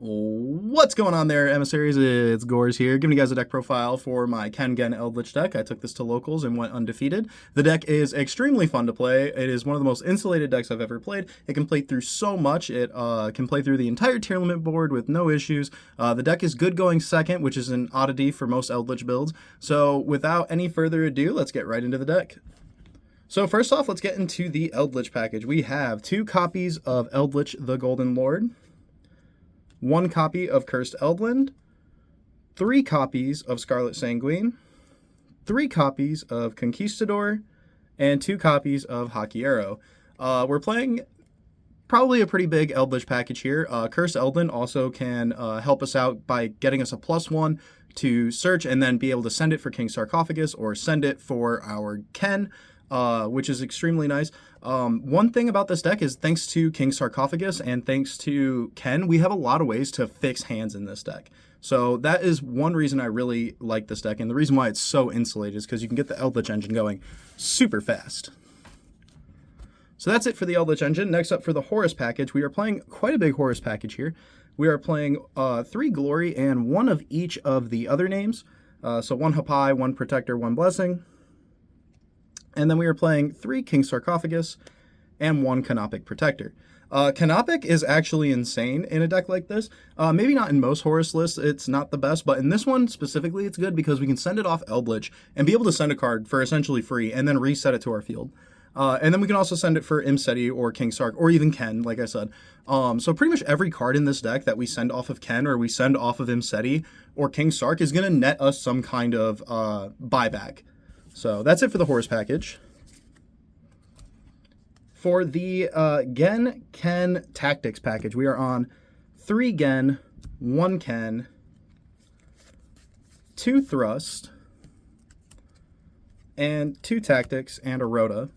What's going on there, emissaries? It's Gores here, giving you guys a deck profile for my Kengen Eldlich deck. I took this to locals and went undefeated. The deck is extremely fun to play. It is one of the most insulated decks I've ever played. It can play through so much. It can play through the entire tier limit board with no issues. The deck is good going second, which is an oddity for most Eldlich builds. So without any further ado, let's get right into the deck. So first off, let's get into the Eldlich package. We have 2 copies of Eldlich the Golden Lord, 1 copy of Cursed Eldland, 3 copies of Scarlet Sanguine, 3 copies of Conquistador, and 2 copies of Hockey Arrow. We're playing probably a pretty big Eldlich package here. Cursed Eldland also can help us out by getting us a +1 to search and then be able to send it for King Sarcophagus or send it for our Ken, which is extremely nice. One thing about this deck is thanks to King Sarcophagus and thanks to Ken, we have a lot of ways to fix hands in this deck. So that is one reason I really like this deck, and the reason why it's so insulated is because you can get the Eldlich engine going super fast. So that's it for the Eldlich engine. Next up for the Horus package, we are playing quite a big Horus package here. We are playing 3 Glory and 1 of each of the other names. So 1 Hapai, 1 Protector, 1 Blessing. And then we are playing 3 King Sarcophagus and 1 Canopic Protector. Canopic is actually insane in a deck like this. Maybe not in most Horus lists, it's not the best, but in this one specifically, it's good because we can send it off Eldlich and be able to send a card for essentially free and then reset it to our field. And then we can also send it for Imseti or King Sark or even Ken, like I said. So pretty much every card in this deck that we send off of Ken or we send off of Imseti or King Sark is going to net us some kind of buyback. So that's it for the Horus package. For the Gen Ken Tactics package, we are on 3 Gen, 1 Ken, 2 Thrust, and 2 Tactics, and a Rhoda.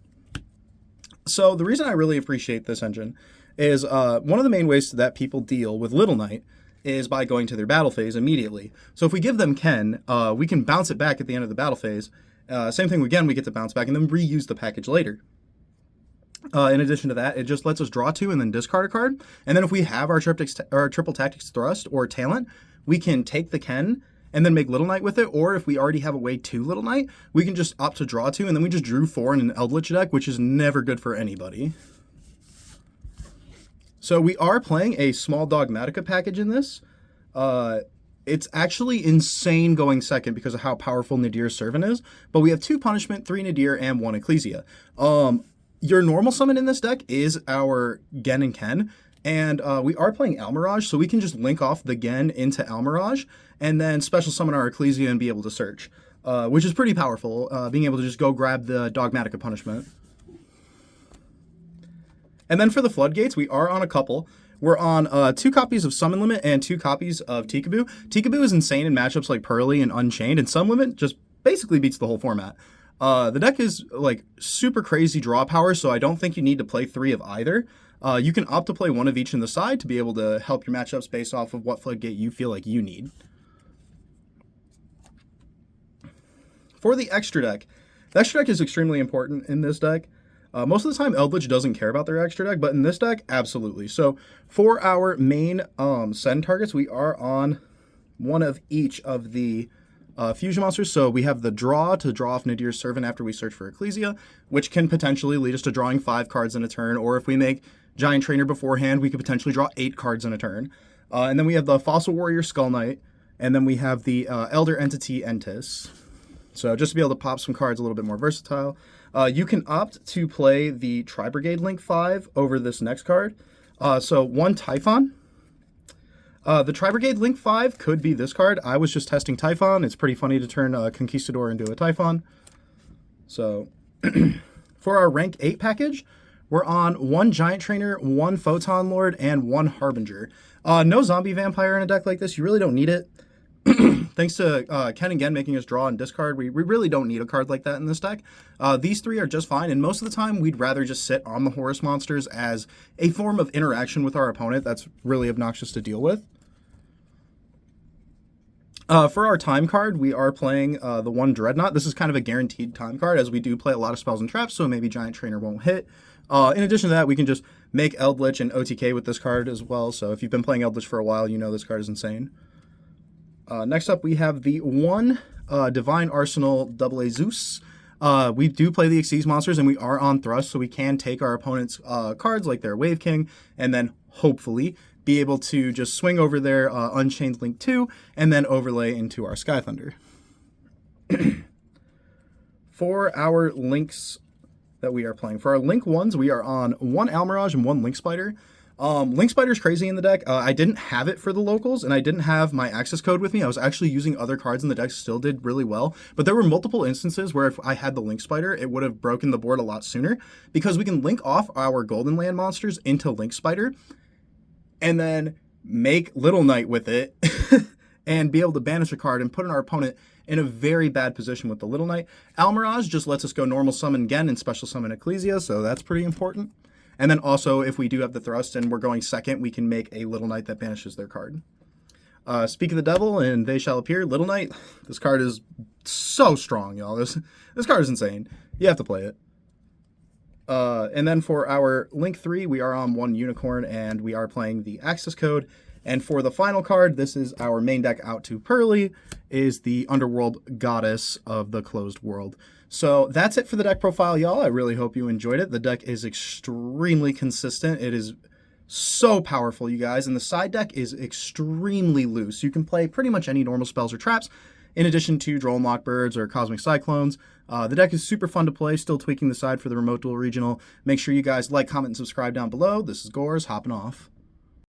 So the reason I really appreciate this engine is one of the main ways that people deal with Little Knight is by going to their battle phase immediately. So if we give them Ken, we can bounce it back at the end of the battle phase. Same thing again, we get to bounce back and then reuse the package later. In addition to that, it just lets us draw 2 and then discard a card. And then if we have our triple tactics thrust or talent, we can take the Ken and then make Little Knight with it. Or if we already have a way to Little Knight, we can just opt to draw 2 and then we just drew 4 in an Eldlich deck, which is never good for anybody. So we are playing a small Dogmatika package in this. It's actually insane going second because of how powerful Nadir's Servant is. But we have 2 Punishment, 3 Nadir, and 1 Ecclesia. Your normal summon in this deck is our Gen and Ken. And we are playing Almirage, so we can just link off the Gen into Almirage and then special summon our Ecclesia and be able to search, which is pretty powerful, being able to just go grab the Dogmatika punishment. And then for the Floodgates, we are on a couple. We're on 2 copies of Summon Limit and 2 copies of Tikaboo. Tikaboo is insane in matchups like Pearly and Unchained, and Summon Limit just basically beats the whole format. The deck is like super crazy draw power, so I don't think you need to play 3 of either. You can opt to play 1 of each in the side to be able to help your matchups based off of what Floodgate you feel like you need. For the extra deck, the extra deck is extremely important in this deck. Most of the time, Eldlich doesn't care about their extra deck, but in this deck, absolutely. So for our main send targets, we are on 1 of each of the fusion monsters. So we have the draw to draw off Nadir's Servant after we search for Ecclesia, which can potentially lead us to drawing 5 cards in a turn, or if we make Giant Trainer beforehand, we could potentially draw 8 cards in a turn. And then we have the Fossil Warrior Skull Knight, and then we have the Elder Entity Entis. So just to be able to pop some cards a little bit more versatile. You can opt to play the Tri-Brigade Link 5 over this next card. So 1 Typhon. The Tri-Brigade Link 5 could be this card. I was just testing Typhon. It's pretty funny to turn a Conquistador into a Typhon. So for our rank 8 package, we're on 1 Giant Trainer, 1 Photon Lord, and 1 Harbinger. No Zombie Vampire in a deck like this. You really don't need it. Thanks to Ken again making us draw and discard, we really don't need a card like that in this deck. These 3 are just fine, and most of the time we'd rather just sit on the Horus monsters as a form of interaction with our opponent that's really obnoxious to deal with. For our time card, we are playing the 1 Dreadnought. This is kind of a guaranteed time card, as we do play a lot of spells and traps, so maybe Giant Trainer won't hit. In addition to that, we can just make Eldlich and OTK with this card as well. So if you've been playing Eldlich for a while, you know this card is insane. Next up, we have the 1 Divine Arsenal AA Zeus. We do play the Xyz monsters, and we are on thrust, so we can take our opponent's cards, like their Wave King, and then hopefully be able to just swing over their Unchained Link 2, and then overlay into our Sky Thunder. For our links that we are playing, for our Link 1s, we are on 1 Almirage and 1 Link Spider. Link Spider's crazy in the deck. I didn't have it for the locals, and I didn't have my access code with me. I was actually using other cards in the deck, still did really well. But there were multiple instances where if I had the Link Spider, it would have broken the board a lot sooner, because we can link off our Golden Land monsters into Link Spider, and then make Little Knight with it, and be able to banish a card and put our opponent in a very bad position with the Little Knight. Almirage just lets us go normal summon Gen and special summon Ecclesia, so that's pretty important. And then also, if we do have the thrust and we're going second, we can make a Little Knight that banishes their card. Speak of the Devil, and They Shall Appear. Little Knight, this card is so strong, y'all. This card is insane. You have to play it. And then for our Link 3, we are on 1 Unicorn, and we are playing the access code. And for the final card, this is our main deck out to Pearly, is the Underworld Goddess of the Closed World. So that's it for the deck profile, y'all. I really hope you enjoyed it. The deck is extremely consistent. It is so powerful, you guys. And the side deck is extremely loose. You can play pretty much any normal spells or traps, in addition to Drone Lockbirds or Cosmic Cyclones. The deck is super fun to play, still tweaking the side for the Remote Duel Regional. Make sure you guys like, comment, and subscribe down below. This is Gores, hopping off.